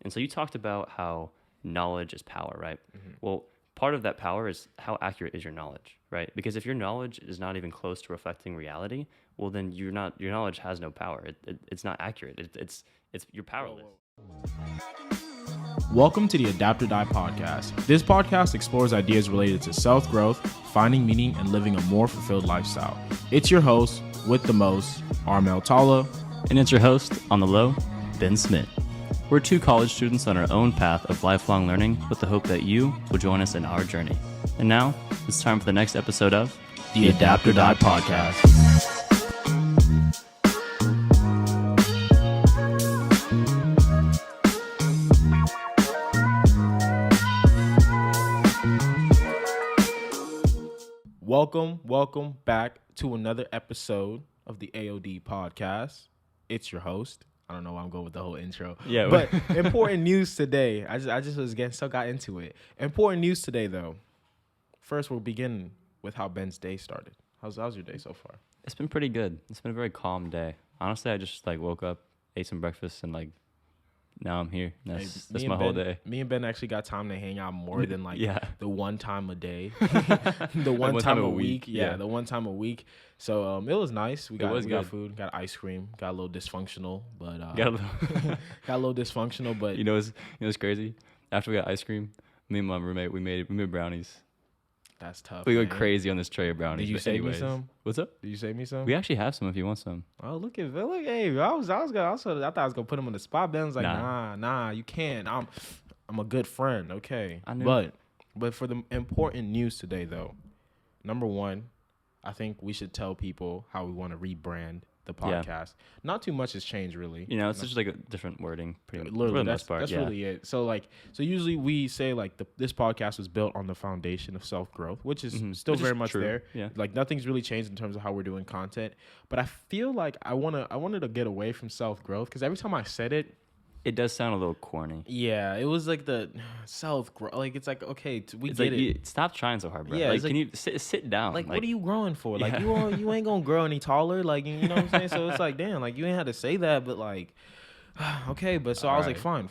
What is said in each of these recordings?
And so you talked about how knowledge is power, right? Mm-hmm. Well, part of that power is how accurate is your knowledge, right? Because if your knowledge is not even close to reflecting reality, well, then your knowledge has no power. It's not accurate. You're powerless. Welcome to the Adapt or Die podcast. This podcast explores ideas related to self-growth, finding meaning, and living a more fulfilled lifestyle. It's your host, with the most, Armel Tala. And it's your host, on the low, Ben Smith. We're two college students on our own path of lifelong learning with the hope that you will join us in our journey. And now, it's time for the next episode of The Adapt or Die podcast. Welcome back to another episode of the AOD podcast. It's your host. I don't know why I'm going with the whole intro. Yeah, but important news today. I just was got into it. Important news today, though. First, we'll begin with how Ben's day started. How's your day so far? It's been pretty good. It's been a very calm day. Honestly, I just woke up, ate some breakfast, and now I'm here. That's my whole day. Me and Ben actually got time to hang out more than the one time a day, the one time a week. Yeah, the one time a week. So it was nice. We got food, got ice cream, got a little dysfunctional, but got a little dysfunctional. But you know what's crazy? After we got ice cream, me and my roommate we made brownies. That's tough. We went crazy on this tray of brownies. Did you save me some? What's up? Did you save me some? We actually have some if you want some. Oh, look, hey, I thought I was gonna put him on the spot. Ben was like, nah, you can't. I'm a good friend, okay. I knew. But for the important news today, though, number one, I think we should tell people how we want to rebrand the podcast. Yeah. Not too much has changed, really. It's just a different wording. Literally, that's really it. So usually we say this podcast was built on the foundation of self-growth, which is still very much true. there. Yeah. Nothing's really changed in terms of how we're doing content. But I feel like I wanted to get away from self-growth because every time I said it, it does sound a little corny. Yeah, it was like the self-growth. It's like, okay, we it's get it. Stop trying so hard, bro. Yeah, can you sit down? What are you growing for? You ain't gonna grow any taller. You know what I'm saying? So it's like, damn, you ain't had to say that, but okay. But so I was like, fine.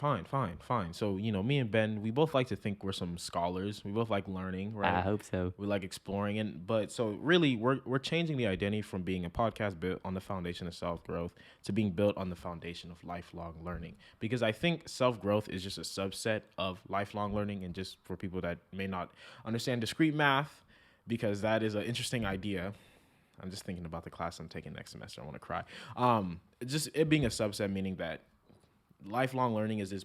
So, me and Ben, we both like to think we're some scholars. We both like learning, right? I hope so. We like exploring. But so really, we're changing the identity from being a podcast built on the foundation of self-growth to being built on the foundation of lifelong learning. Because I think self-growth is just a subset of lifelong learning. And just for people that may not understand discrete math, because that is an interesting idea. I'm just thinking about the class I'm taking next semester. I want to cry. Just it being a subset, meaning that lifelong learning is it's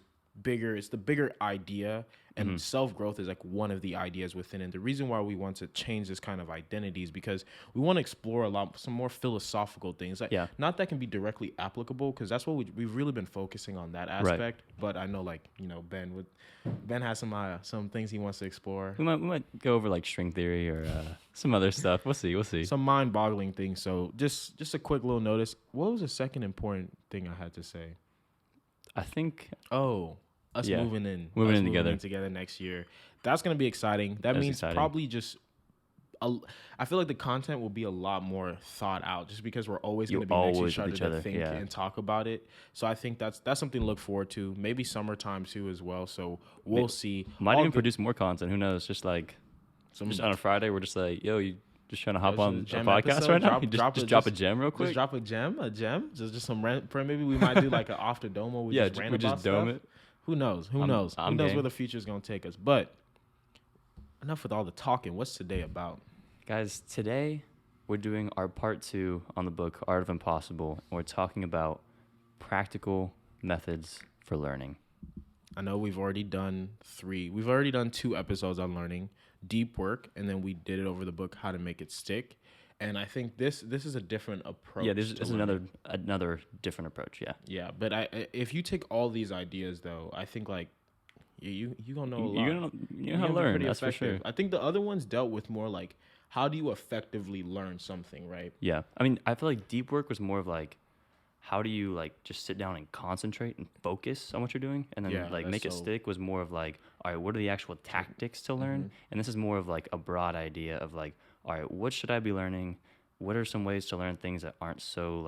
the bigger idea, and self-growth is one of the ideas within it. The reason why we want to change this kind of identity is because we want to explore some more philosophical things. Not that can be directly applicable, because that's what we've really been focusing on, that aspect. Right. But I know Ben has some things he wants to explore. We might go over string theory or some other stuff. We'll see. Some mind-boggling things. So just a quick little notice. What was the second important thing I had to say? I think us moving in together next year. That's going to be exciting. That means exciting. Probably just I feel like the content will be a lot more thought out, just because we're always going to be next to each other to think and talk about it. So I think that's something to look forward to. Maybe summertime too as well. So we'll see. Might even produce more content. Who knows? Just just on a Friday, we're just you just trying to hop on a podcast right now? Just drop a gem real quick? Just drop a gem? Just some random. Maybe we might do an off the dome where we just rant about dome stuff. it. Who knows? Who knows where the future is going to take us? But enough with all the talking. What's today about? Guys, today we're doing our part 2 on the book Art of Impossible. And we're talking about practical methods for learning. I know we've already done 3. We've already done 2 episodes on learning, deep work, and then we did it over the book How to Make It Stick. And I think this is a different approach. Yeah, this is another different approach. Yeah. Yeah, but if you take all these ideas though, I think you gonna know a lot. You know how to learn. That's effective. For sure. I think the other ones dealt with more how do you effectively learn something, right? Yeah, I mean, I feel like deep work was more of how do you just sit down and concentrate and focus on what you're doing, and then make it stick was more of all right, what are the actual tactics to learn? And this is more of a broad idea of all right, what should I be learning? What are some ways to learn things that aren't so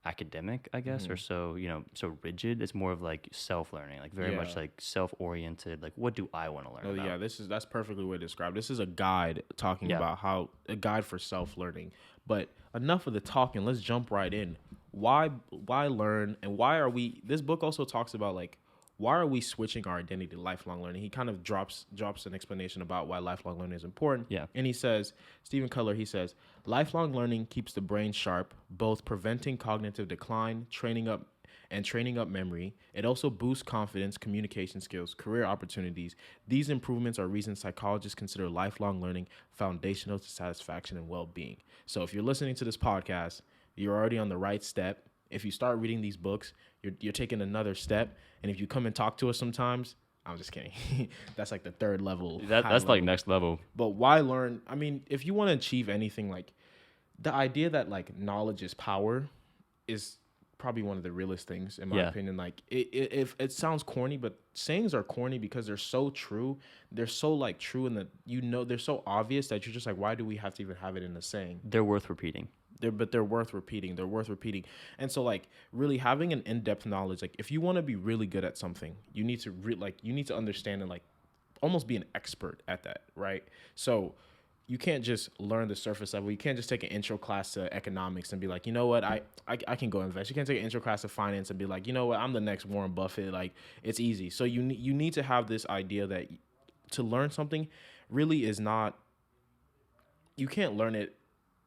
academic, I guess, or so, so rigid. It's more of like self-learning, like very much like self-oriented. Like, what do I want to learn about? Yeah, that's perfectly way to describe. This is a guide talking about a guide for self-learning. But enough of the talking. Let's jump right in. Why learn, and why are we? This book also talks about like, why are we switching our identity to lifelong learning? He kind of drops an explanation about why lifelong learning is important. Yeah. And he says, Steven Kotler, he says, lifelong learning keeps the brain sharp, both preventing cognitive decline, training up memory. It also boosts confidence, communication skills, career opportunities. These improvements are reasons psychologists consider lifelong learning foundational to satisfaction and well-being. So if you're listening to this podcast, you're already on the right step. If you start reading these books, you're taking another step. And if you come and talk to us sometimes, I'm just kidding. That's like the third level. That's level. like next level. But why learn? I mean, if you want to achieve anything, like the idea that like knowledge is power is probably one of the realest things in my opinion. Like it sounds corny, but sayings are corny because they're so true. They're so like true, and they're so obvious that you're just like, why do we have to even have it in the saying? They're worth repeating. They're worth repeating. And so like really having an in-depth knowledge, like if you want to be really good at something, you need to understand and like almost be an expert at that, right? So you can't just learn the surface level. You can't just take an intro class to economics and be like, you know what, I can go invest. You can't take an intro class to finance and be like, you know what, I'm the next Warren Buffett. Like it's easy. So you need to have this idea that to learn something really is not, you can't learn it.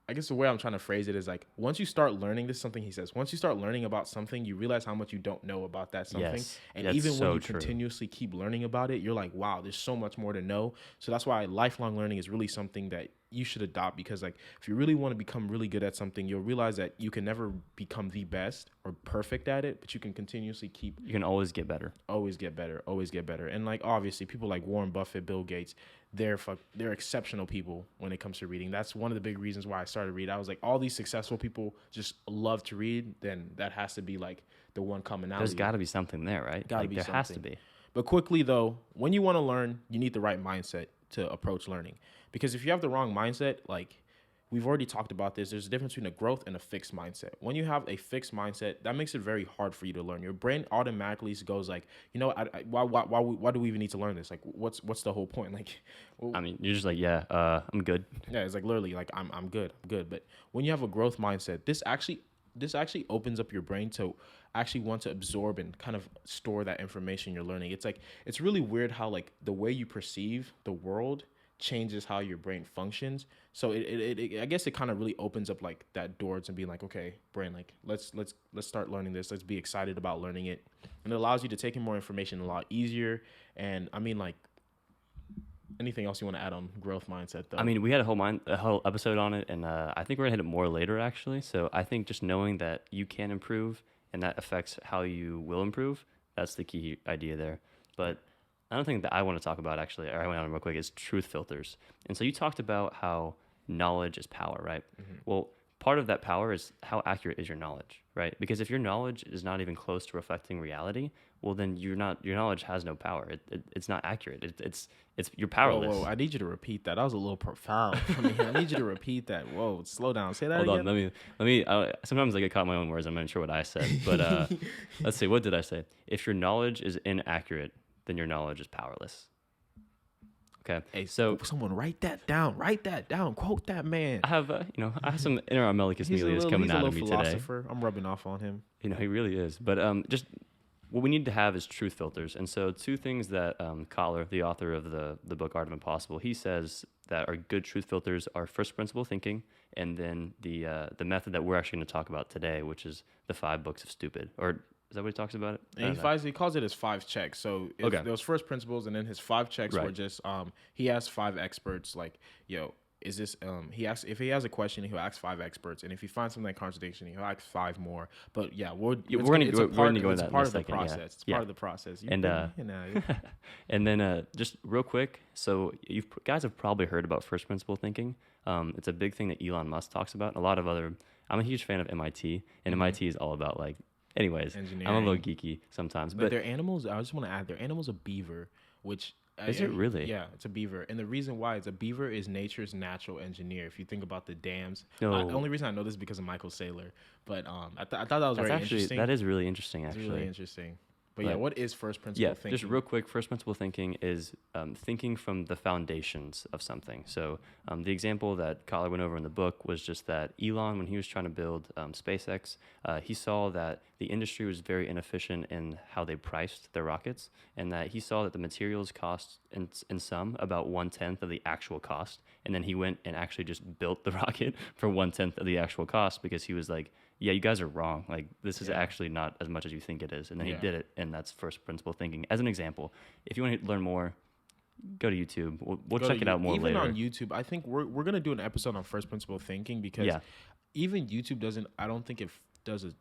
I guess the way I'm trying to phrase it is like, once you start learning, this is something he says, once you start learning about something, you realize how much you don't know about that something. Yes, and even when you continuously keep learning about it, you're like, wow, there's so much more to know. So that's why lifelong learning is really something that you should adopt, because like if you really want to become really good at something, you'll realize that you can never become the best or perfect at it, but you can continuously you can always get better. And like obviously people like Warren Buffett, Bill Gates, they're exceptional people when it comes to reading. That's one of the big reasons why I started reading. I was like, all these successful people just love to read, then that has to be like the one commonality. There's got to be something there, right? There has to be. But quickly though, when you want to learn, you need the right mindset to approach learning. Because if you have the wrong mindset, like we've already talked about this, there's a difference between a growth and a fixed mindset. When you have a fixed mindset, that makes it very hard for you to learn. Your brain automatically goes like, you know, why do we even need to learn this? Like, what's the whole point? Like, I mean, you're just like, I'm good. Yeah, it's like literally like I'm good. But when you have a growth mindset, this actually opens up your brain to actually want to absorb and kind of store that information you're learning. It's like, it's really weird how like the way you perceive the world changes how your brain functions. So it I guess it kind of really opens up like that door to being like, okay, brain, like let's start learning this. Let's be excited about learning it. And it allows you to take in more information a lot easier. And I mean, like, anything else you want to add on growth mindset though? I mean, we had a whole episode on it, and I think we're gonna hit it more later actually. So I think just knowing that you can improve and that affects how you will improve, that's the key idea there. But another thing that I want to talk about actually, or I went on real quick, is truth filters. And so you talked about how knowledge is power, right? Mm-hmm. Well, part of that power is how accurate is your knowledge, right? Because if your knowledge is not even close to reflecting reality, well, then your knowledge has no power. It's not accurate. You're powerless. Whoa, I need you to repeat that. That was a little profound for me. I need you to repeat that. Whoa, slow down. Say that Hold again. on. Let me. Sometimes I get caught in my own words. I'm not sure what I said, but let's see. What did I say? If your knowledge is inaccurate, then your knowledge is powerless. Okay. Hey, so someone write that down. Quote that man. I have, I have some inner Amelicus Melius coming out of me today. I'm rubbing off on him. He really is. But just what we need to have is truth filters. And so two things that Kotler, the author of the book Art of Impossible, he says that are good truth filters are first principle thinking, and then the method that we're actually going to talk about today, which is the 5 books of stupid. Or is that what he talks about it? And he calls it his 5 checks. So there was first principles, and then his 5 checks were just he asked 5 experts like, yo, is this he asks, if he has a question, he'll ask 5 experts, and if he finds something like contradiction, he'll ask 5 more. But yeah, it's part of the process. It's part of the process. And then just real quick, so you guys have probably heard about first principle thinking. It's a big thing that Elon Musk talks about. I'm a huge fan of MIT, and MIT is all about like Anyways, I'm a little geeky sometimes. But they're animals. I just want to add, they're animals a beaver, which... Is it really? Yeah, it's a beaver. And the reason why it's a beaver is nature's natural engineer. If you think about the dams. No. The only reason I know this is because of Michael Saylor. But I thought that was interesting. That is really interesting, It's actually. really interesting. But yeah, what is first principle thinking? Just real quick, first principle thinking is thinking from the foundations of something. So the example that Kotler went over in the book was just that Elon, when he was trying to build SpaceX, he saw that the industry was very inefficient in how they priced their rockets, and that he saw that the materials cost in sum about 1/10 of the actual cost. And then he went and actually just built the rocket for 1/10 of the actual cost, because he was like, yeah, you guys are wrong. Like, this is actually not as much as you think it is. And then he did it, and that's first principle thinking. As an example, if you want to learn more, go to YouTube. We'll check it out more later. Even on YouTube, I think we're going to do an episode on first principle thinking, because even YouTube I don't think it does a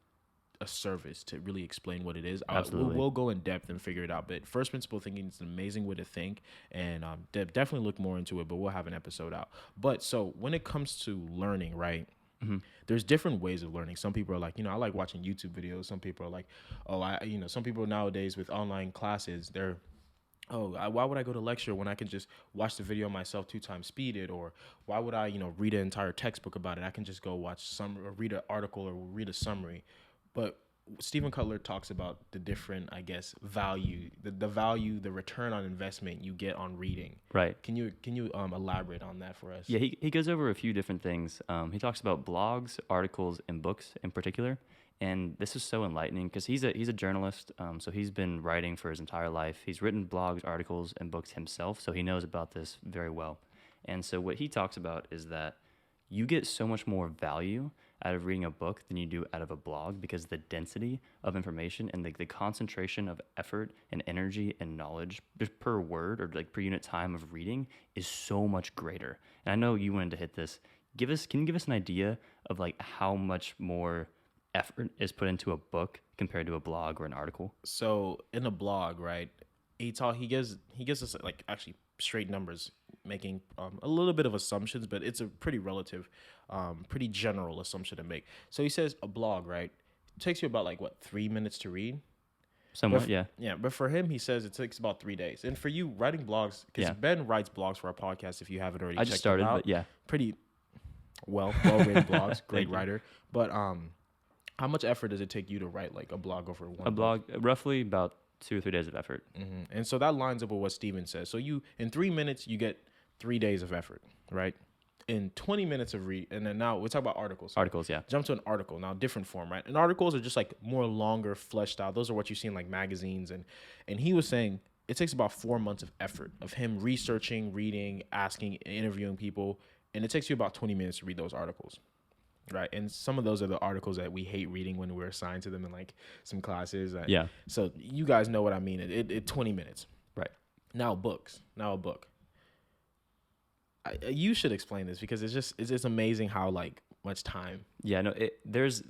service to really explain what it is. Absolutely. We'll go in depth and figure it out. But first principle thinking is an amazing way to think, and definitely look more into it, but we'll have an episode out. But so when it comes to learning, right? Mm-hmm. There's different ways of learning. Some people are like, I like watching YouTube videos. Some people are like, some people nowadays with online classes, they're, why would I go to lecture when I can just watch the video myself 2 times speeded? Or why would I, read an entire textbook about it? I can just go watch or read an article or read a summary. But Steven Kotler talks about the different, I guess, value, the return on investment you get on reading. Right. Can you elaborate on that for us? Yeah, he goes over a few different things. He talks about blogs, articles, and books in particular. And this is so enlightening, because he's a journalist. So he's been writing for his entire life. He's written blogs, articles, and books himself. So he knows about this very well. And so what he talks about is that you get so much more value out of reading a book than you do out of a blog, because the density of information and the concentration of effort and energy and knowledge just per word, or like per unit time of reading, is so much greater. And I know you wanted to hit this. Can you give us an idea of like how much more effort is put into a book compared to a blog or an article? So in a blog, right, he gives us like actually straight numbers, making a little bit of assumptions, but it's a pretty relative, pretty general assumption to make. So he says a blog, right, it takes you about 3 minutes to read. Somewhat, yeah. Yeah, but for him, he says it takes about 3 days. And for you, writing blogs, because Ben writes blogs for our podcast, if you haven't already checked I just started, out, but yeah. Pretty well-written blogs, great writer. But how much effort does it take you to write a blog over one A blog, roughly about 2 or 3 days of effort. Mm-hmm. And so that lines up with what Steven says. So in 3 minutes, you get 3 days of effort, right? In 20 minutes of read, and then now we'll talk about articles. Articles, yeah. Jump to an article now, different form, right? And articles are just more longer, fleshed out. Those are what you see in magazines, and he was saying it takes about 4 months of effort of him researching, reading, asking, interviewing people, and it takes you about 20 minutes to read those articles, right? And some of those are the articles that we hate reading when we're assigned to them in some classes. Yeah. So you guys know what I mean. It 20 minutes. Right. Now a book. You should explain this, because it's amazing how much time. Yeah, no, it varies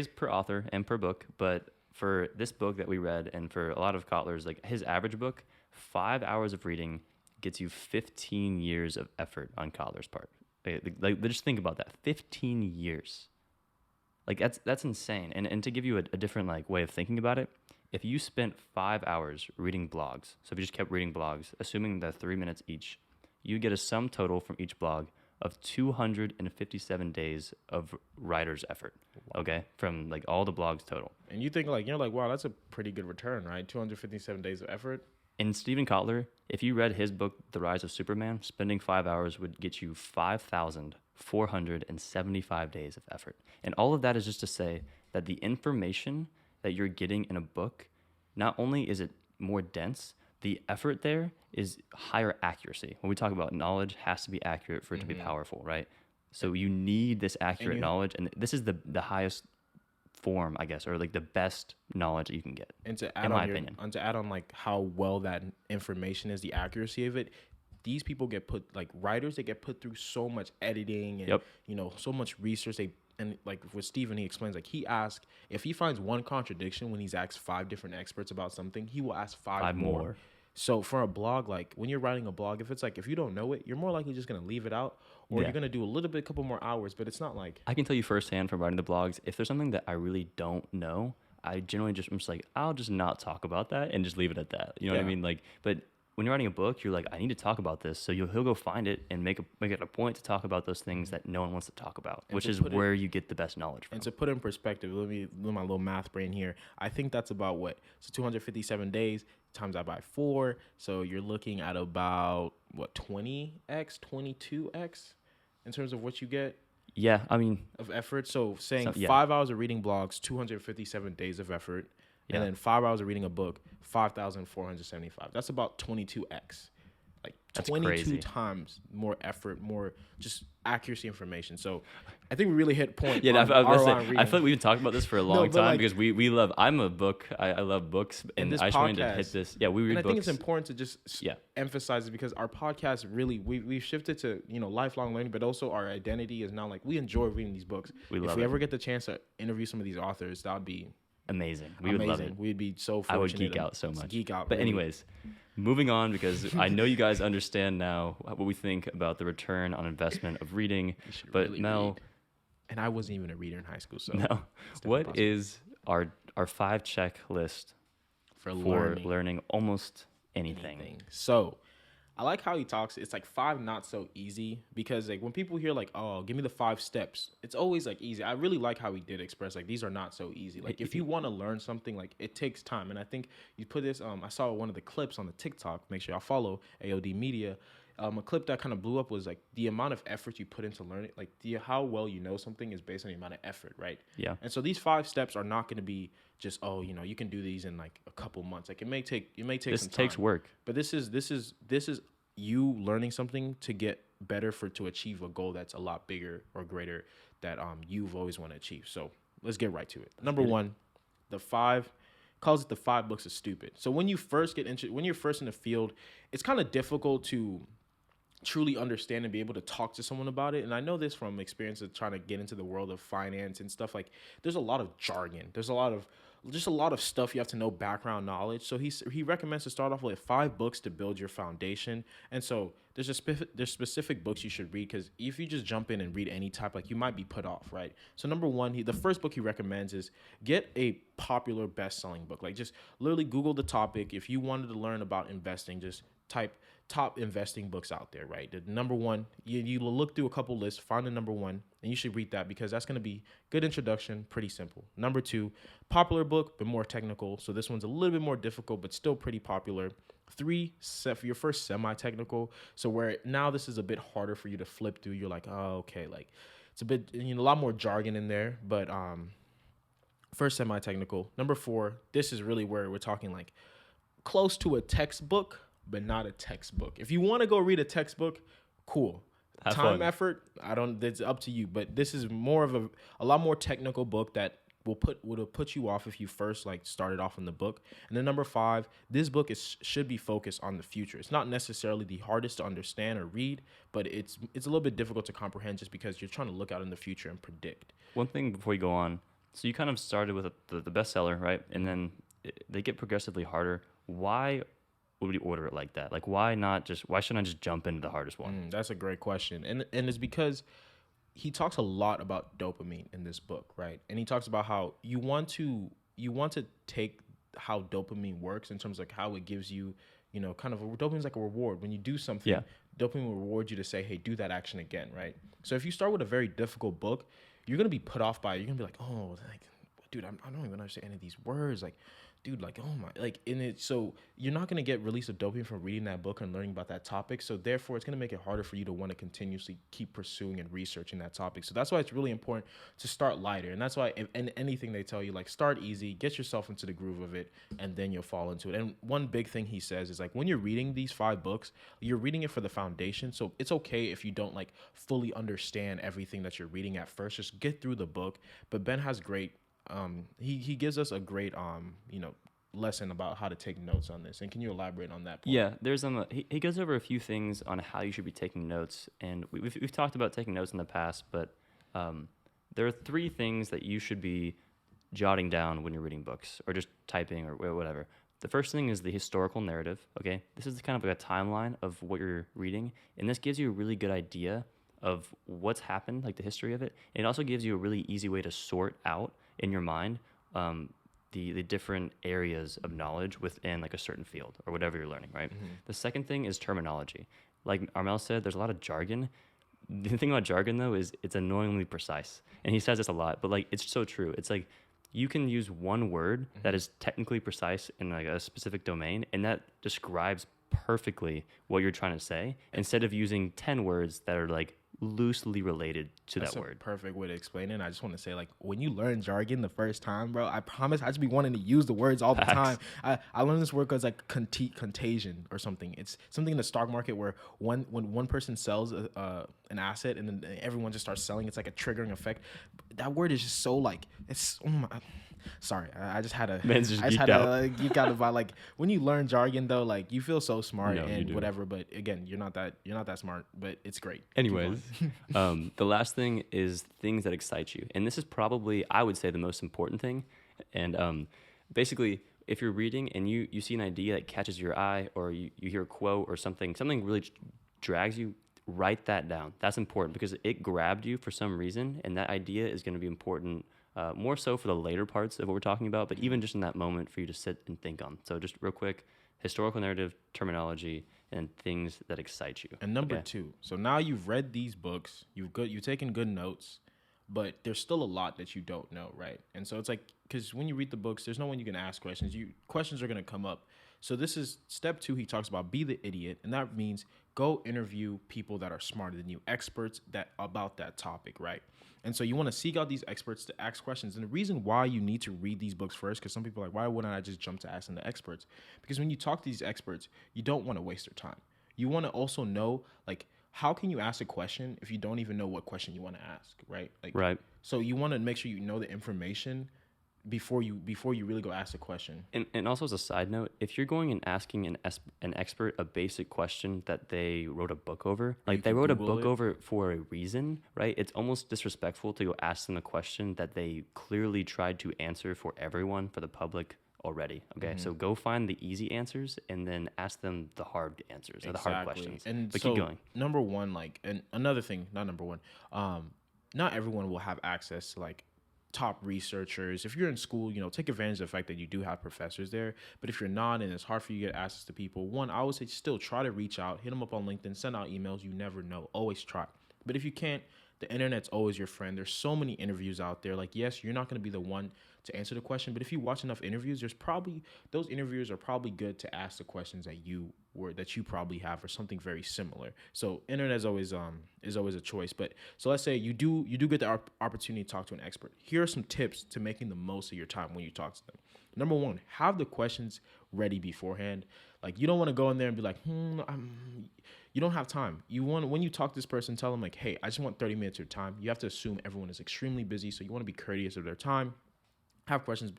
per author and per book, but for this book that we read, and for a lot of Kotler's, his average book, 5 hours of reading gets you 15 years of effort on Kotler's part. Just think about that, 15 years. That's insane. And to give you a different way of thinking about it, if you spent 5 hours reading blogs, so if you just kept reading blogs, assuming that 3 minutes each, you get a sum total from each blog of 257 days of writer's effort. Wow. Okay, from all the blogs total. And you think wow, that's a pretty good return, right? 257 days of effort. And Steven Kotler, if you read his book, The Rise of Superman, spending 5 hours would get you 5,475 days of effort. And all of that is just to say that the information that you're getting in a book, not only is it more dense, the effort there is higher accuracy. When we talk about knowledge, has to be accurate for it to be powerful, right? So you need this accurate knowledge, and this is the highest form, I guess, or the best knowledge that you can get. And to add on how well that information is, the accuracy of it, these people get put writers, they get put through so much editing and so much research. And with Steven, he explains he asks, if he finds one contradiction when he's asked 5 different experts about something, he will ask five more. So for a blog, like when you're writing a blog, if it's like, if you don't know it, you're more likely just going to leave it out, or you're going to do a little bit, couple more hours, but it's not like. I can tell you firsthand from writing the blogs, if there's something that I really don't know, I'm just like, I'll just not talk about that and just leave it at that. You know what I mean? Like, but when you're writing a book, you're like, I need to talk about this. So he'll go find it and make it a point to talk about those things that no one wants to talk about, and which is where you get the best knowledge from. And to put it in perspective, let me do my little math brain here. I think that's about what? So 257 days times that by 4. So you're looking at about, what, 20x, 22x in terms of what you get? Yeah, I mean. Of effort. So saying 5 hours of reading blogs, 257 days of effort. And then 5 hours of reading a book, 5,475. That's about 22x. Like that's 22 crazy. Times more effort, more just accuracy information. So I think we really hit point. Yeah, I feel like we've been talking about this for a long time, like, because we love. I'm a book. I love books, and I just wanted to hit this. Yeah, we read books. I think it's important to just emphasize it, because our podcast really we've shifted to lifelong learning, but also our identity is now like we enjoy reading these books. If we ever get the chance to interview some of these authors, that would be amazing. We would love it. We'd be so fortunate. I would geek out so much. Geek out. But anyways, moving on, because I know you guys understand now what we think about the return on investment of reading. But really Mel, and I wasn't even a reader in high school, so no. What is our 5 checklist for learning almost anything? So I like how he talks. It's like 5 not so easy, because like when people hear like, oh, give me the 5 steps, it's always like easy. I really like how he did express like these are not so easy. Like if you want to learn something, like it takes time. And I think you put this, I saw one of the clips on the TikTok. Make sure y'all follow AOD Media. A clip that kind of blew up was like the amount of effort you put into learning, like how well you know something is based on the amount of effort, right? Yeah. And so these 5 steps are not going to be just, oh, you can do these in like a couple months. Like it may take some time. This takes work. But this is you learning something to get better to achieve a goal that's a lot bigger or greater that you've always want to achieve. So let's get right to it. Number 1, the 5 calls it the 5 books of stupid. So when you first when you're first in the field, it's kind of difficult to truly understand and be able to talk to someone about it. And I know this from experience of trying to get into the world of finance and stuff. Like there's a lot of jargon. There's a lot of stuff you have to know, background knowledge. So he recommends to start off with 5 books to build your foundation. And so there's specific books you should read, because if you just jump in and read any type, like you might be put off, right? So number 1, the first book he recommends is get a popular best-selling book. Like just literally Google the topic. If you wanted to learn about investing, just type top investing books out there, right? The number 1, you look through a couple lists, find the number 1, and you should read that, because that's going to be good introduction, pretty simple. Number 2, popular book, but more technical. So this one's a little bit more difficult, but still pretty popular. 3, for your first semi-technical. So where now this is a bit harder for you to flip through. You're like, oh, okay, like it's a bit, a lot more jargon in there, but first semi-technical. Number 4, this is really where we're talking like close to a textbook, but not a textbook. If you want to go read a textbook, cool. Effort, it's up to you. But this is more of a lot more technical book that would have put you off if you first like started off in the book. And then number 5, this book should be focused on the future. It's not necessarily the hardest to understand or read, but it's a little bit difficult to comprehend just because you're trying to look out in the future and predict. One thing before you go on, so you kind of started with the bestseller, right? And then they get progressively harder. Why would we order it like that? Like, why shouldn't I just jump into the hardest one? That's a great question. And it's because he talks a lot about dopamine in this book, right? And he talks about how you want to take how dopamine works in terms of like how it gives you, kind of dopamine's like a reward. When you do something, dopamine will reward you to say, hey, do that action again, right? So if you start with a very difficult book, you're going to be put off by it. You're going to be like, oh, like, dude, I don't even understand any of these words. Like, dude, like, oh my, like, in it. So you're not going to get release of dopamine from reading that book and learning about that topic. So therefore, it's going to make it harder for you to want to continuously keep pursuing and researching that topic. So that's why it's really important to start lighter. And that's why in anything they tell you, like, start easy, get yourself into the groove of it, and then you'll fall into it. And one big thing he says is, like, when you're reading these 5 books, you're reading it for the foundation. So it's okay if you don't, like, fully understand everything that you're reading at first. Just get through the book. But Ben has great he gives us a great lesson about how to take notes on this. And can you elaborate on that point? Yeah, there's he goes over a few things on how you should be taking notes, and we've talked about taking notes in the past, but there are 3 things that you should be jotting down when you're reading books or just typing or whatever. The first thing is the historical narrative. Okay, this is kind of like a timeline of what you're reading, and this gives you a really good idea of what's happened, like the history of it. And it also gives you a really easy way to sort out in your mind the different areas of knowledge within like a certain field or whatever you're learning, right? The second thing is terminology. Like Armel said, there's a lot of jargon. The thing about jargon though is it's annoyingly precise, and he says this a lot, but like it's so true. It's like you can use one word that is technically precise in like a specific domain, and that describes perfectly what you're trying to say, instead of using 10 words that are like loosely related to that word. Perfect way to explain it. I just want to say, like, when you learn jargon the first time, bro, I promise I just be wanting to use the words all the time. I learned this word called like contagion or something. It's something in the stock market where when one person sells an asset and then everyone just starts selling, it's like a triggering effect. That word is just so like it's. Sorry, I just had a. Man's just geeked out. Geek out about like when you learn jargon though, like you feel so smart and whatever. But again, you're not that smart, but it's great. Anyways, the last thing is things that excite you, and this is probably I would say the most important thing. And basically, if you're reading and you see an idea that catches your eye, or you hear a quote or something really drags you, write that down. That's important because it grabbed you for some reason, and that idea is going to be important. More so for the later parts of what we're talking about, but even just in that moment for you to sit and think on. So just real quick, historical narrative, terminology, and things that excite you. And number 2, so now you've read these books, you've taken good notes, but there's still a lot that you don't know, right? And so it's like, because when you read the books, there's no one you can ask questions. Questions are going to come up. So this is step 2. He talks about be the idiot, and that means go interview people that are smarter than you, experts about that topic, right? And so you want to seek out these experts to ask questions. And the reason why you need to read these books first, because some people are like, why wouldn't I just jump to asking the experts? Because when you talk to these experts, you don't want to waste their time. You want to also know, like, how can you ask a question if you don't even know what question you want to ask, right? Like, right. So you want to make sure you know the information before you really go ask a question. And also as a side note, if you're going and asking an expert a basic question that they wrote a book over, like they wrote Google a book over for a reason, right? It's almost disrespectful to go ask them a question that they clearly tried to answer for everyone, for the public already. Okay, so go find the easy answers and then ask them the hard answers or the hard questions. But keep going. Number one, like, and another thing, not number one, not everyone will have access to like top researchers. If you're in school, take advantage of the fact that you do have professors there. But if you're not and it's hard for you to get access to people, one, I would say still try to reach out, hit them up on LinkedIn, send out emails. You never know. Always try. But if you can't, the internet's always your friend. There's so many interviews out there. Like, yes, you're not going to be the one to answer the question, but if you watch enough interviews, those interviewers are probably good to ask the questions that you probably have or something very similar. So internet is always a choice. But so let's say you do get the opportunity to talk to an expert. Here are some tips to making the most of your time when you talk to them. Number one, have the questions ready beforehand. Like, you don't want to go in there and be like, you don't have time. When you talk to this person, tell them like, hey, I just want 30 minutes of your time. You have to assume everyone is extremely busy, so you want to be courteous of their time. Have questions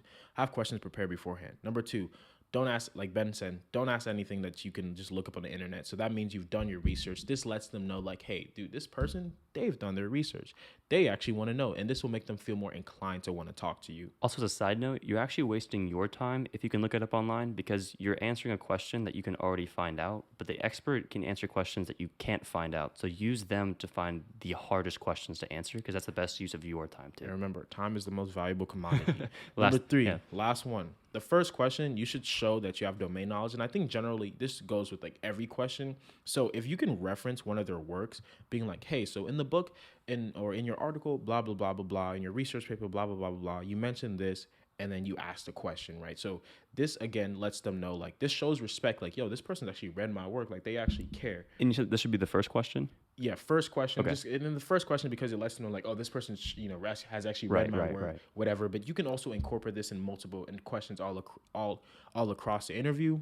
prepared beforehand. Number two, don't ask, like Ben said, don't ask anything that you can just look up on the internet. So that means you've done your research. This lets them know like, hey, dude, this person, they've done their research. They actually want to know. And this will make them feel more inclined to want to talk to you. Also, as a side note, you're actually wasting your time if you can look it up online, because you're answering a question that you can already find out, but the expert can answer questions that you can't find out. So use them to find the hardest questions to answer, because that's the best use of your time too. And remember, time is the most valuable commodity. Number three, last one. The first question, you should show that you have domain knowledge. And I think generally this goes with like every question. So if you can reference one of their works, being like, hey, so in the book or in your article, blah, blah, blah, blah, blah, in your research paper, blah, blah, blah, blah, blah, you mentioned this, and then you ask the question, right? So this, again, lets them know, like, this shows respect. Like, yo, this person actually read my work. Like, they actually care. And you said this should be the first question? Yeah, first question. Okay. And then the first question, because it lets them know, like, oh, this person, has actually read my work, whatever. But you can also incorporate this in multiple questions all across the interview.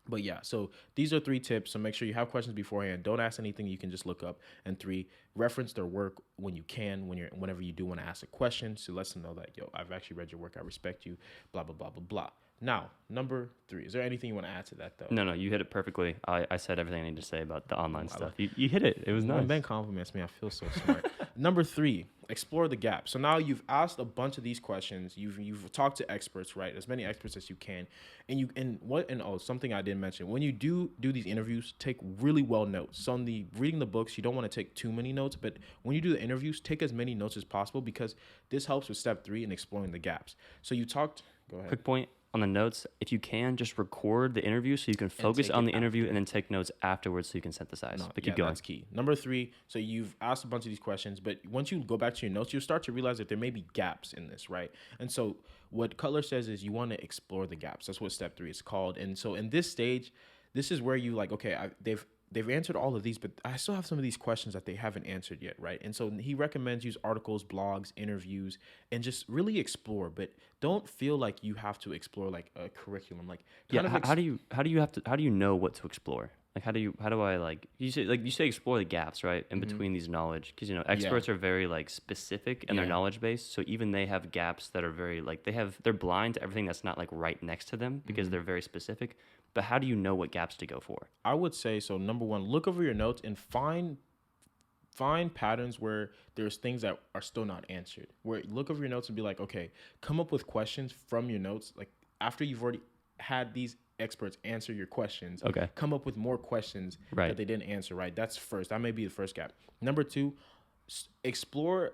But yeah, so these are 3 tips. So make sure you have questions beforehand. Don't ask anything you can just look up. And 3, reference their work when you can, whenever you do want to ask a question. So let them know that, yo, I've actually read your work. I respect you, blah, blah, blah, blah, blah. Now, number 3, is there anything you want to add to that, though? No, you hit it perfectly. I said everything I need to say about the online stuff. You hit it. It was nice. When Ben compliments me, I feel so smart. Number 3, explore the gap. So now you've asked a bunch of these questions. You've talked to experts, right? As many experts as you can. Something I didn't mention. When you do these interviews, take really well notes. So reading the books, you don't want to take too many notes, but when you do the interviews, take as many notes as possible because this helps with step 3 in exploring the gaps. So you talked, go ahead. Quick point on the notes, if you can, just record the interview so you can focus on the interview and then take notes afterwards so you can synthesize. But keep going. That's key. Number 3, so you've asked a bunch of these questions, but once you go back to your notes, you'll start to realize that there may be gaps in this, right? And so what Kotler says is you want to explore the gaps. That's what step 3 is called. And so in this stage, this is where you like, okay, they've answered all of these, but I still have some of these questions that they haven't answered yet, right? And so he recommends use articles, blogs, interviews, and just really explore. But don't feel like you have to explore like a curriculum. Like how do you know what to explore? Like how do I like you say explore the gaps, right, in between these knowledge, because experts are very like specific in their knowledge base, so even they have gaps that are very like they're blind to everything that's not like right next to them because they're very specific. But how do you know what gaps to go for? I would say, so number 1, look over your notes and find patterns where there's things that are still not answered. Where look over your notes and be like, okay, come up with questions from your notes. Like after you've already had these experts answer your questions, come up with more questions that they didn't answer, right? That's first. That may be the first gap. Number 2, explore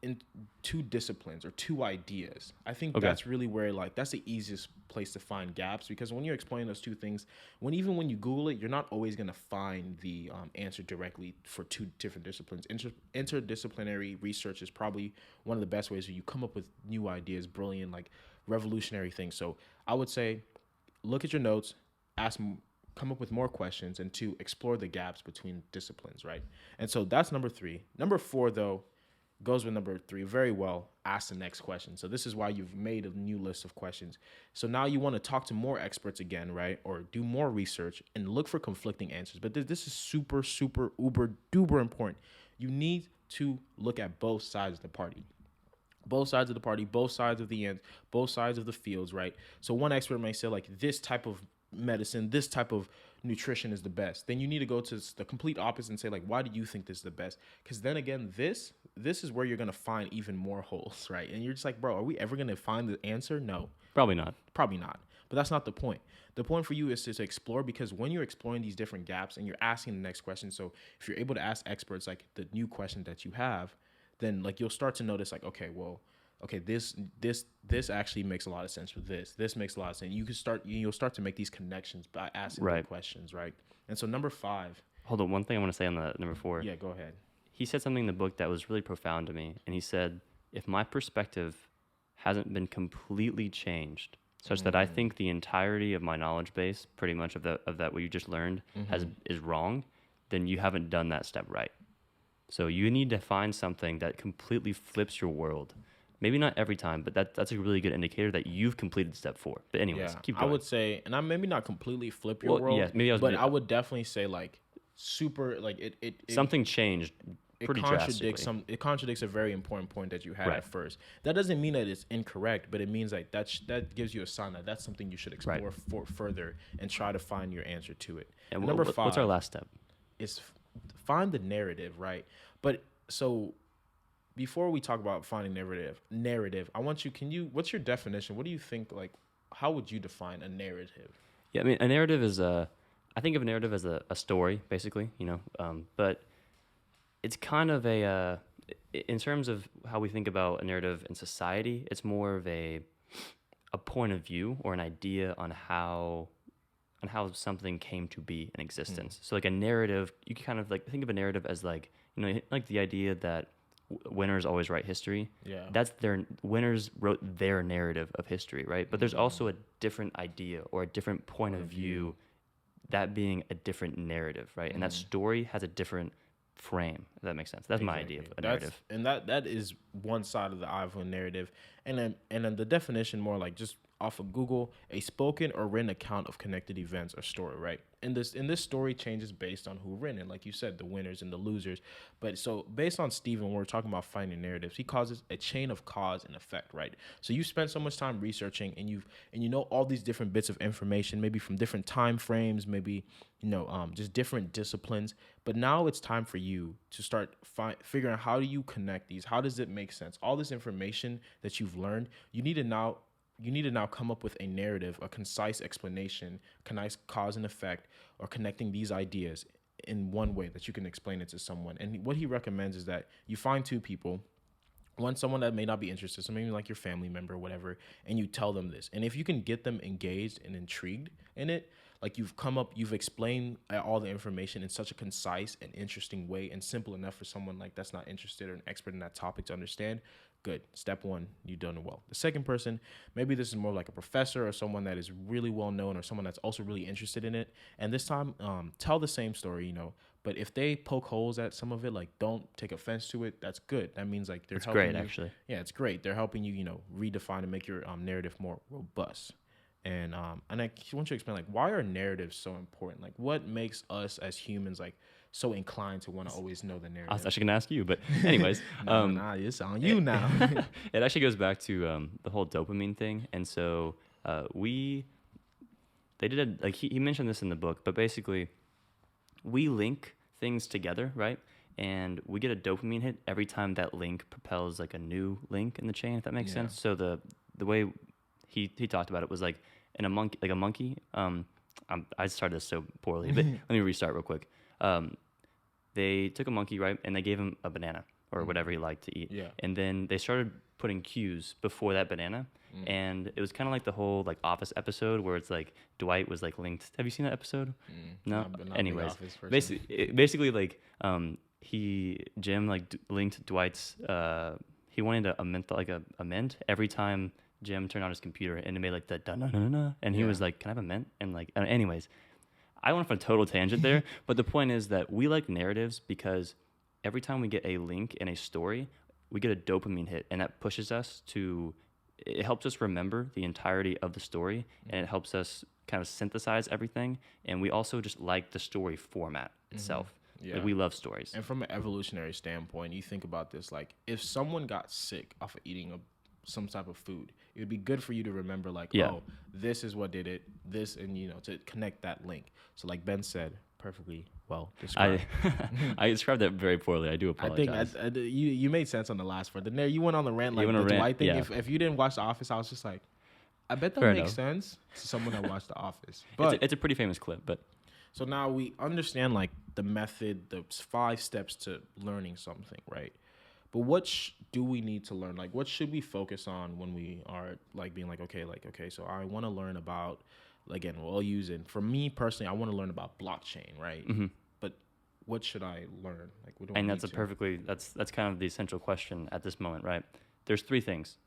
in 2 disciplines or 2 ideas. I think that's really where that's the easiest place to find gaps, because when you're explaining those 2 things, even when you Google it, you're not always going to find the answer directly for 2 different disciplines. Interdisciplinary research is probably one of the best ways where you come up with new ideas, brilliant, like revolutionary things. So I would say, look at your notes, come up with more questions, and 2, explore the gaps between disciplines, right? And so that's number 3. Number 4, though, goes with number 3 very well. Ask the next question. So this is why you've made a new list of questions. So now you want to talk to more experts again, right? Or do more research and look for conflicting answers. But this is super, super, uber, duper important. You need to look at both sides of the party. Both sides of the party, both sides of the end, both sides of the fields, right? So one expert may say like this type of medicine, this type of nutrition is the best. Then you need to go to the complete opposite and say like, why do you think this is the best? Because then again, this is where you're going to find even more holes, right? And you're just like, bro, are we ever going to find the answer? No. Probably not. But that's not the point. The point for you is to explore, because when you're exploring these different gaps and you're asking the next question, so if you're able to ask experts like the new question that you have, then like you'll start to notice like, this actually makes a lot of sense with this. This makes a lot of sense. You'll start to make these connections by asking the questions, right? And so number 5. Hold on, one thing I want to say on the number 4. Yeah, go ahead. He said something in the book that was really profound to me, and he said, if my perspective hasn't been completely changed, such that I think the entirety of my knowledge base, pretty much of that what you just learned, is wrong, then you haven't done that step right. So you need to find something that completely flips your world. Maybe not every time, but that's a really good indicator that you've completed step 4. But anyways, keep going. I would say, and I maybe not completely flip your world, I would definitely say like super, like it something changed pretty drastically. It contradicts a very important point that you had at first. That doesn't mean that it's incorrect, but it means like that gives you a sign that that's something you should explore further and try to find your answer to it. And number 5, what's our last step? Is find the narrative, right? But so before we talk about finding narrative, I want you, what's your definition? What do you think, like, how would you define a narrative? Yeah, I mean, a narrative is I think of a narrative as a story, basically, but it's kind of in terms of how we think about a narrative in society, it's more of a point of view or an idea on how something came to be in existence. So like a narrative, you can kind of like think of a narrative as like, like the idea that winners always write history. Yeah. That's winners wrote their narrative of history, right? But there's also a different idea or a different point of view, that being a different narrative, right? And that story has a different frame, if that makes sense. That's my idea of a narrative. And that is one side of the eye of a narrative. And then the definition more like just off of Google, a spoken or written account of connected events or story, right? And this story changes based on who written it, like you said, the winners and the losers. But so based on Steven, when we're talking about finding narratives, he calls it a chain of cause and effect, right? So you spent so much time researching, and you know all these different bits of information, maybe from different time frames, maybe just different disciplines. But now it's time for you to start figuring out, how do you connect these? How does it make sense? All this information that you've learned, you need to now come up with a narrative, a concise explanation, concise cause and effect, or connecting these ideas in one way that you can explain it to someone. And what he recommends is that you find two people, someone that may not be interested, so maybe like your family member or whatever, and you tell them this. And if you can get them engaged and intrigued in it, like you've explained all the information in such a concise and interesting way and simple enough for someone like that's not interested or an expert in that topic to understand, good. Step one, you've done it well. The second person, maybe this is more like a professor or someone that is really well known or someone that's also really interested in it. And this time, tell the same story, but if they poke holes at some of it, like don't take offense to it, that's good. That means like they're helping you. It's great, actually. Yeah, it's great. They're helping you, redefine and make your narrative more robust. And I want you to explain, like, why are narratives so important? Like, what makes us as humans, like, so inclined to want to always know the narrative? I was actually going to ask you, but anyways. It's on you now. It actually goes back to the whole dopamine thing. And so he mentioned this in the book, but basically we link things together, right? And we get a dopamine hit every time that link propels like a new link in the chain, if that makes sense. So the way he talked about it was like in a monkey. I started this so poorly, but let me restart real quick. They took a monkey, right, and they gave him a banana or whatever he liked to eat. Yeah. And then they started putting cues before that banana. And it was kind of like the whole like Office episode where it's like Dwight was like linked. Have you seen that episode? No. Anyways, basically like Jim like linked Dwight's. He wanted a mint every time Jim turned on his computer, and it made like the da-na-na-na, and he was like, "Can I have a mint?" And like, anyways, I went off on a total tangent there, but the point is that we like narratives because every time we get a link in a story, we get a dopamine hit, and that pushes us to. It helps us remember the entirety of the story, and it helps us kind of synthesize everything. And we also just like the story format itself. Yeah. Like we love stories. And from an evolutionary standpoint, you think about this, like if someone got sick off of eating some type of food, it would be good for you to remember like, oh, this is what did it, this, and to connect that link. So like Ben said, perfectly well described. I described that very poorly. I do apologize. I think you made sense on the last part. You went on the rant like the Dwight thing. Yeah. If you didn't watch The Office, I was just like, I bet that makes sense to someone that watched The Office. But it's a pretty famous clip. But so now we understand like the method, the 5 steps to learning something, right? But what do we need to learn? Like, what should we focus on when we are like being like, okay, so I want to learn about. Again, we'll use it. For me personally, I want to learn about blockchain, right? Mm-hmm. But what should I learn? Like, what do I need to? That's kind of the essential question at this moment, right? There's 3 things.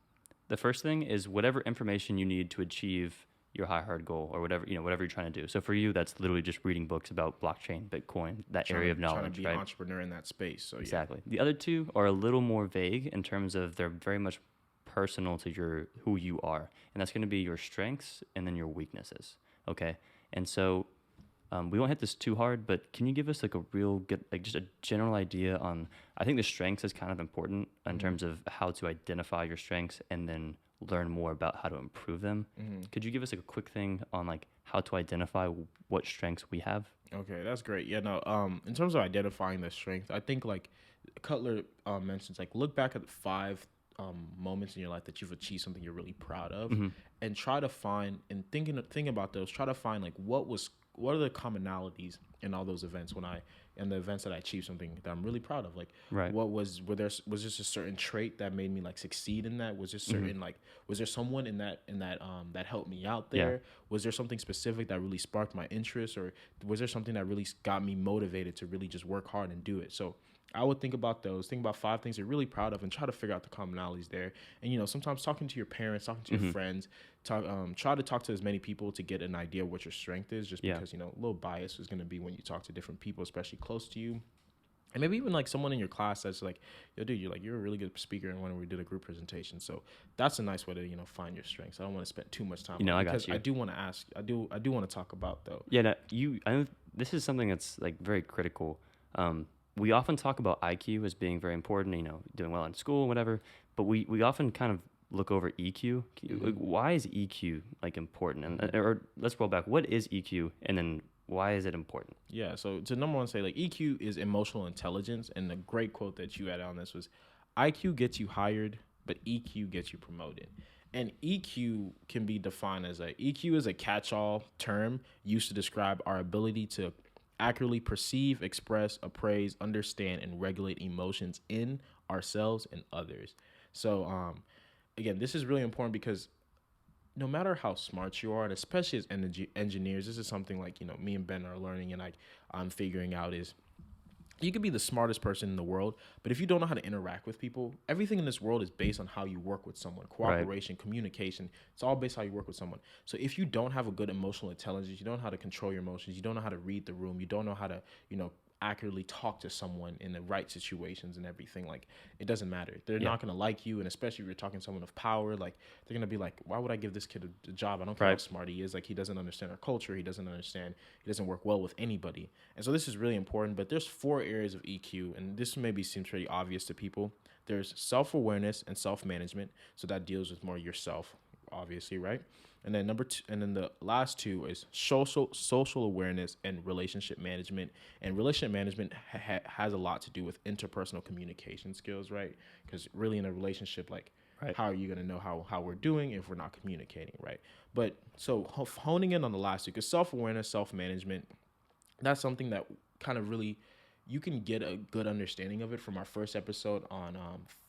The first thing is whatever information you need to achieve your hard goal or whatever you're trying to do. So for you, that's literally just reading books about blockchain, Bitcoin, area of knowledge, trying to be an entrepreneur in that space. So exactly. The other 2 are a little more vague in terms of they're very much personal to who you are, and that's going to be your strengths and then your weaknesses. Okay, and so we won't hit this too hard, but can you give us like a real good, like just a general idea on? I think the strengths is kind of important in terms of how to identify your strengths and then learn more about how to improve them. Could you give us like a quick thing on like how to identify what strengths we have? Okay, that's great. Yeah, no. In terms of identifying the strength, I think like Kotler mentions like look back at 5 moments in your life that you've achieved something you're really proud of, and try to find and think about those. Try to find like what are the commonalities in all those events in the events that I achieved something that I'm really proud of. Like, what was just a certain trait that made me like succeed in that? Was there certain was there someone in that that helped me out there? Yeah. Was there something specific that really sparked my interest, or was there something that really got me motivated to really just work hard and do it? So I would think about those. Think about 5 things you're really proud of, and try to figure out the commonalities there. And sometimes talking to your parents, talking to your friends, try to talk to as many people to get an idea of what your strength is. Just because a little bias is going to be when you talk to different people, especially close to you. And maybe even like someone in your class that's like, yo, dude, you're a really good speaker, and when we did a group presentation. So that's a nice way to, find your strengths. I don't want to spend too much time on it, because I do want to ask, I do want to talk about though. Yeah, no, I know this is something that's like very critical. We often talk about IQ as being very important, doing well in school, whatever, but we often kind of look over EQ. Like, why is EQ like important? And or let's roll back. What is EQ, and then why is it important? Yeah, so to number one say, like, EQ is emotional intelligence, and the great quote that you had on this was, IQ gets you hired, but EQ gets you promoted. And EQ can be defined as EQ is a catch-all term used to describe our ability to accurately perceive, express, appraise, understand, and regulate emotions in ourselves and others. So, again, this is really important because no matter how smart you are, and especially as engineers, this is something like, me and Ben are learning, and like I'm figuring out is, you could be the smartest person in the world, but if you don't know how to interact with people, everything in this world is based on how you work with someone. Cooperation, communication, it's all based on how you work with someone. So if you don't have a good emotional intelligence, you don't know how to control your emotions, you don't know how to read the room, you don't know how to, accurately talk to someone in the right situations and everything, like, it doesn't matter. They're not going to like you. And especially if you're talking to someone of power, like, they're going to be like, why would I give this kid a job? I don't care how smart he is. Like, he doesn't understand our culture. He doesn't work well with anybody. And so this is really important. But there's 4 areas of EQ, and this maybe seems pretty obvious to people. There's self-awareness and self-management. So that deals with more yourself, obviously, right? And then the last 2 is social awareness and relationship management. And relationship management has a lot to do with interpersonal communication skills, right? Because really in a relationship, like, how are you going to know how we're doing if we're not communicating, right? But so honing in on the last 2, because self-awareness, self-management, that's something that kind of really, you can get a good understanding of it from our first episode on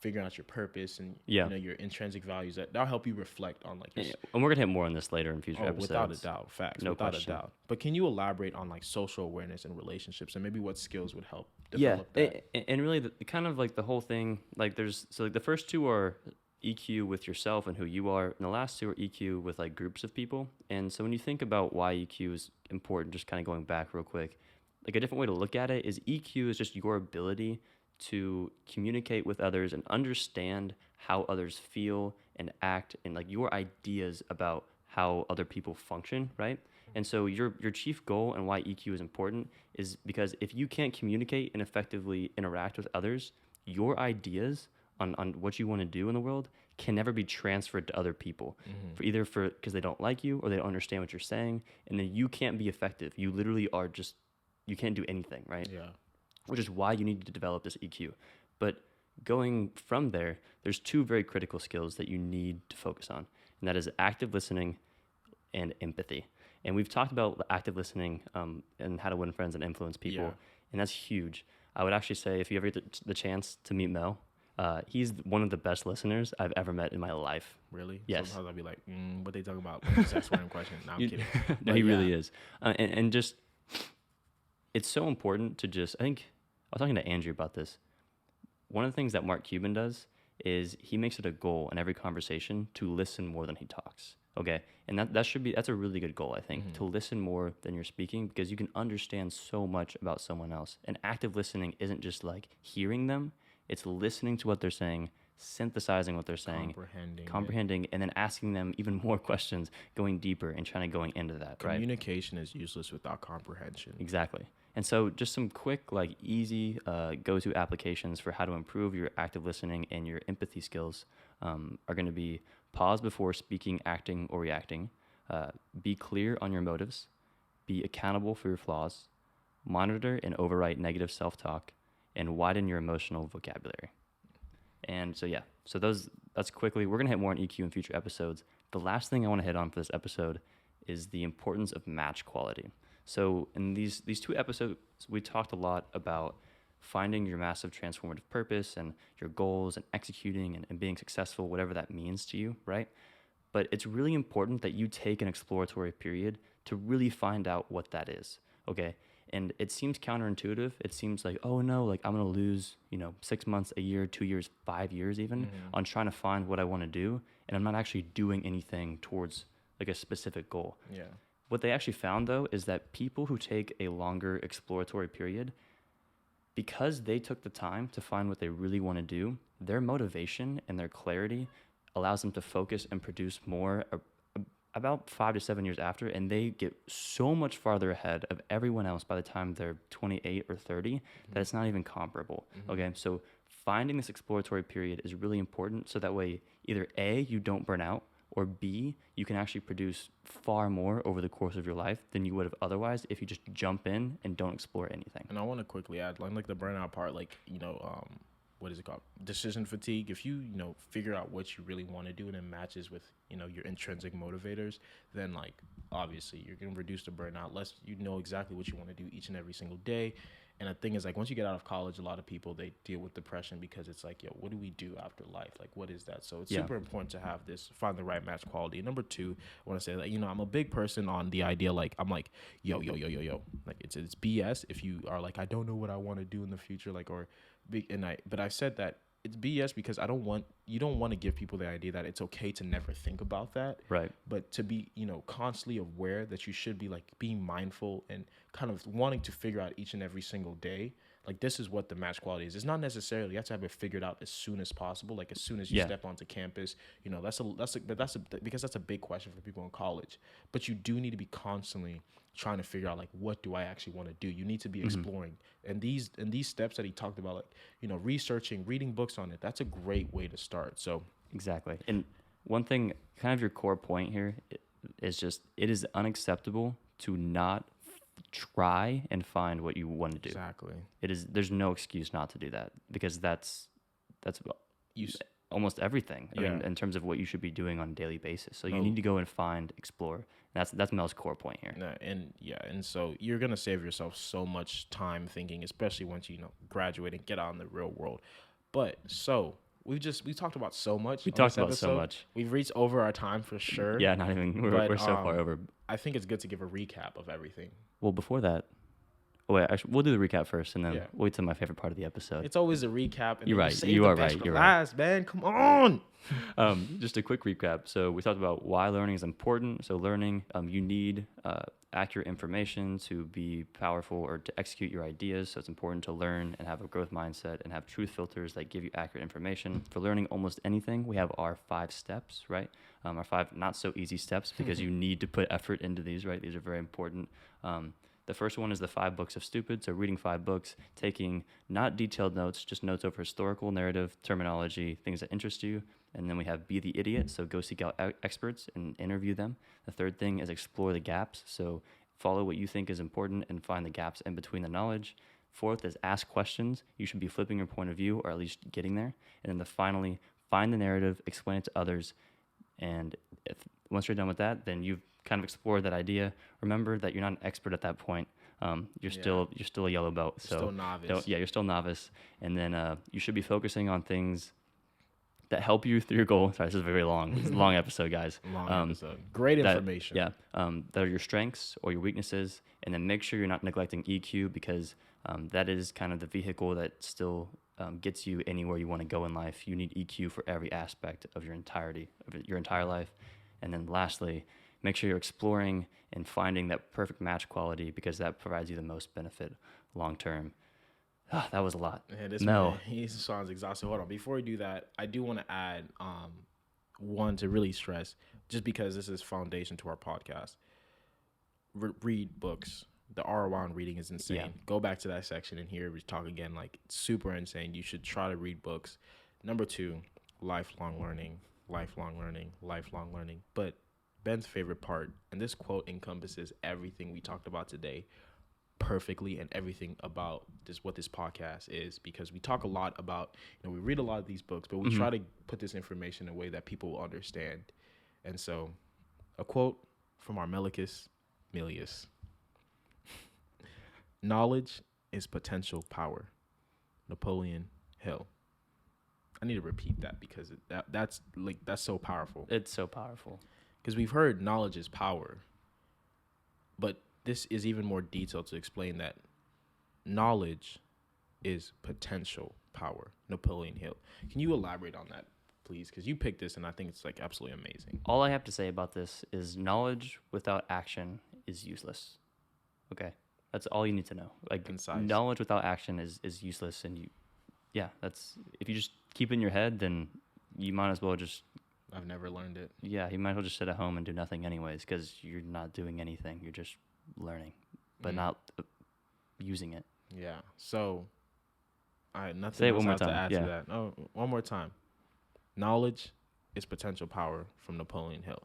figuring out your purpose and your intrinsic values. That'll help you reflect on like your... And we're gonna hit more on this later in future episodes. Without a doubt, facts. No without question. a doubt. But can you elaborate on like social awareness and relationships, and maybe what skills would help develop that? And really the kind of like the whole thing, like there's like the first 2 are EQ with yourself and who you are, and the last 2 are EQ with like groups of people. And so when you think about why EQ is important, just kind of going back real quick, like a different way to look at it is EQ is just your ability to communicate with others and understand how others feel and act, and like your ideas about how other people function, right? And so your chief goal and why EQ is important is because if you can't communicate and effectively interact with others, your ideas on what you want to do in the world can never be transferred to other people, because they don't like you or they don't understand what you're saying, and then you can't be effective. You literally are just, you can't do anything, right? Yeah. Which is why you need to develop this EQ. But going from there, there's 2 very critical skills that you need to focus on, and that is active listening and empathy. And we've talked about active listening and how to win friends and influence people, and that's huge. I would actually say if you ever get the chance to meet Mel, he's one of the best listeners I've ever met in my life. Really? Yes. Sometimes I'll be like, what they talking about? That's one question. No, I'm kidding. No, he really is. And just, it's so important to just, I think, I was talking to Andrew about this. One of the things that Mark Cuban does is he makes it a goal in every conversation to listen more than he talks. Okay. And that's a really good goal, I think, to listen more than you're speaking, because you can understand so much about someone else. And active listening isn't just like hearing them, it's listening to what they're saying, synthesizing what they're saying, comprehending, and then asking them even more questions, going deeper and trying to going into that. Communication is useless without comprehension. Exactly. And so just some quick, like easy go-to applications for how to improve your active listening and your empathy skills are going to be pause before speaking, acting, or reacting, be clear on your motives, be accountable for your flaws, monitor and overwrite negative self-talk, and widen your emotional vocabulary. And so, that's quickly. We're going to hit more on EQ in future episodes. The last thing I want to hit on for this episode is the importance of match quality. So in these 2 episodes, we talked a lot about finding your massive transformative purpose and your goals and executing and being successful, whatever that means to you, right? But it's really important that you take an exploratory period to really find out what that is, okay? And it seems counterintuitive. It seems like, oh no, like I'm going to lose, 6 months, a year, 2 years, 5 years even on trying to find what I want to do. And I'm not actually doing anything towards like a specific goal. Yeah. What they actually found though, is that people who take a longer exploratory period because they took the time to find what they really want to do, their motivation and their clarity allows them to focus and produce more about 5 to 7 years after, and they get so much farther ahead of everyone else by the time they're 28 or 30 that it's not even comparable. Okay, so finding this exploratory period is really important, so that way either A, you don't burn out, or B, you can actually produce far more over the course of your life than you would have otherwise if you just jump in and don't explore anything. And I want to quickly add, like the burnout part, like, what is it called? Decision fatigue. If you, figure out what you really want to do and it matches with, your intrinsic motivators, then like, obviously you're going to reduce the burnout less. You know exactly what you want to do each and every single day. And the thing is, like, once you get out of college, a lot of people, they deal with depression because it's like, yo, what do we do after life? Like, what is that? So it's super important to have this, find the right match quality. And number two, I want to say that, I'm a big person on the idea, like, I'm like, yo. Like, it's BS if you are like, I don't know what I want to do in the future, like, but I said that it's BS because you don't want to give people the idea that it's okay to never think about that. Right. But to be, constantly aware that you should be like being mindful and kind of wanting to figure out each and every single day, like, this is what the match quality is. It's not necessarily you have to have it figured out as soon as possible, like as soon as you step onto campus. Because that's a big question for people in college. But you do need to be constantly trying to figure out, like, what do I actually want to do? You need to be exploring. And these steps that he talked about, like, researching, reading books on it, that's a great way to start. So exactly. And one thing, kind of your core point here is just, it is unacceptable to not try and find what you want to do. Exactly. There's no excuse not to do that, because that's almost everything. I mean, in terms of what you should be doing on a daily basis. So you need to go and find, explore. That's Mel's core point here. And so you're gonna save yourself so much time thinking, especially once you graduate and get out in the real world. But so we talked about so much. We talked about so much. We've reached over our time for sure. Yeah, not even. We're so far over. I think it's good to give a recap of everything. Well, before that, actually, we'll do the recap first, and then we'll wait till my favorite part of the episode. It's always a recap. And you're right. You are right. You're right, man. Come on. Just a quick recap. So we talked about why learning is important. So learning, you need accurate information to be powerful or to execute your ideas. So it's important to learn and have a growth mindset and have truth filters that give you accurate information. For learning almost anything, we have our 5 steps, right? Our 5 not so easy steps, because you need to put effort into these, right? These are very important. The first one is the 5 books of stupid. So reading 5 books, taking not detailed notes, just notes over historical, narrative, terminology, things that interest you. And then we have be the idiot. So go seek out experts and interview them. The third thing is explore the gaps. So follow what you think is important and find the gaps in between the knowledge. Fourth is ask questions. You should be flipping your point of view, or at least getting there. And then finally, find the narrative, explain it to others. And once you're done with that, then you've kind of explore that idea. Remember that you're not an expert at that point. You're still a yellow belt. So still novice. You're still novice. And then you should be focusing on things that help you through your goal. Sorry, this is very long. It's a long episode, guys. Long episode. Great information. That are your strengths or your weaknesses. And then make sure you're not neglecting EQ, because that is kind of the vehicle that still gets you anywhere you want to go in life. You need EQ for every aspect of your entire life. And then lastly, make sure you're exploring and finding that perfect match quality, because that provides you the most benefit long term. That was a lot. Yeah, Mel, he sounds exhausted. Hold on, before we do that, I do want to add one to really stress, just because this is foundation to our podcast. Read books. The ROI on reading is insane. Yeah. Go back to that section and here we talk again. Like, it's super insane. You should try to read books. Number 2, lifelong learning. But Ben's favorite part, and this quote encompasses everything we talked about today perfectly, and everything about what this podcast is, because we talk a lot about, we read a lot of these books, but we try to put this information in a way that people will understand. And so, a quote from our Melicus Milius: knowledge is potential power. Napoleon Hill. I need to repeat that, because that's so powerful. It's so powerful. Because we've heard knowledge is power, but this is even more detailed to explain that knowledge is potential power. Napoleon Hill. Can you elaborate on that, please? Because you picked this, and I think it's like absolutely amazing. All I have to say about this is knowledge without action is useless. Okay, That's all you need to know. Like Concise. knowledge without action is useless. And that's if you just keep it in your head, then you might as well just. I've never learned it. Yeah, you might as well just sit at home and do nothing anyways, because you're not doing anything. You're just learning, but not using it. Yeah. So, I nothing Say it else one more I have to time. add Yeah. to that. Oh, one more time. Knowledge is potential power from Napoleon Hill.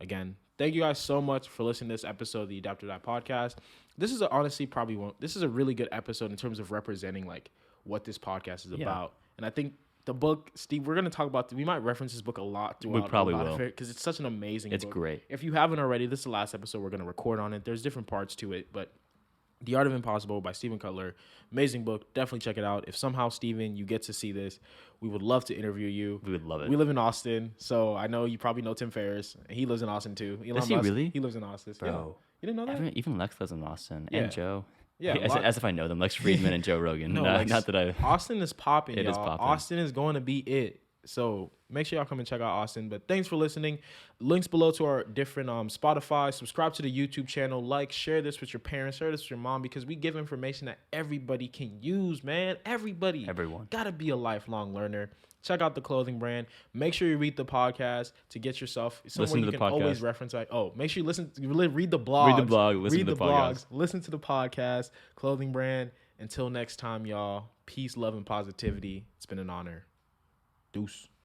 Again, thank you guys so much for listening to this episode of the Adapt or Die podcast. This is honestly probably this is a really good episode in terms of representing like what this podcast is about. And I think the book, Steve, we're going to talk about, we might reference this book a lot throughout. We probably will. Because it's such an amazing book. It's great. If you haven't already, this is the last episode we're going to record on it. There's different parts to it, but The Art of Impossible by Steven Kotler, amazing book. Definitely check it out. If somehow, Steven, you get to see this, we would love to interview you. We would love it. We live in Austin, so I know you probably know Tim Ferriss. He lives in Austin too. Does he really? He lives in Austin. Bro. Yeah. You didn't know that? Even Lex lives in Austin. Yeah. And Joe. Yeah. As if I know them. Lex Friedman and Joe Rogan. Not that I... Austin is popping, It y'all. is popping. Austin is going to be it. So make sure y'all come and check out Austin. But thanks for listening. Links below to our different Spotify. Subscribe to the YouTube channel. Like, share this with your parents. Share this with your mom, because we give information that everybody can use, man. Everybody. Everyone. Got to be a lifelong learner. Check out the clothing brand. Make sure you read the podcast to get yourself someone you can always reference. Like, make sure you read the blogs. Read the blog. Listen to the podcast. Listen to the podcast. Clothing brand. Until next time, y'all. Peace, love, and positivity. It's been an honor. Deuce.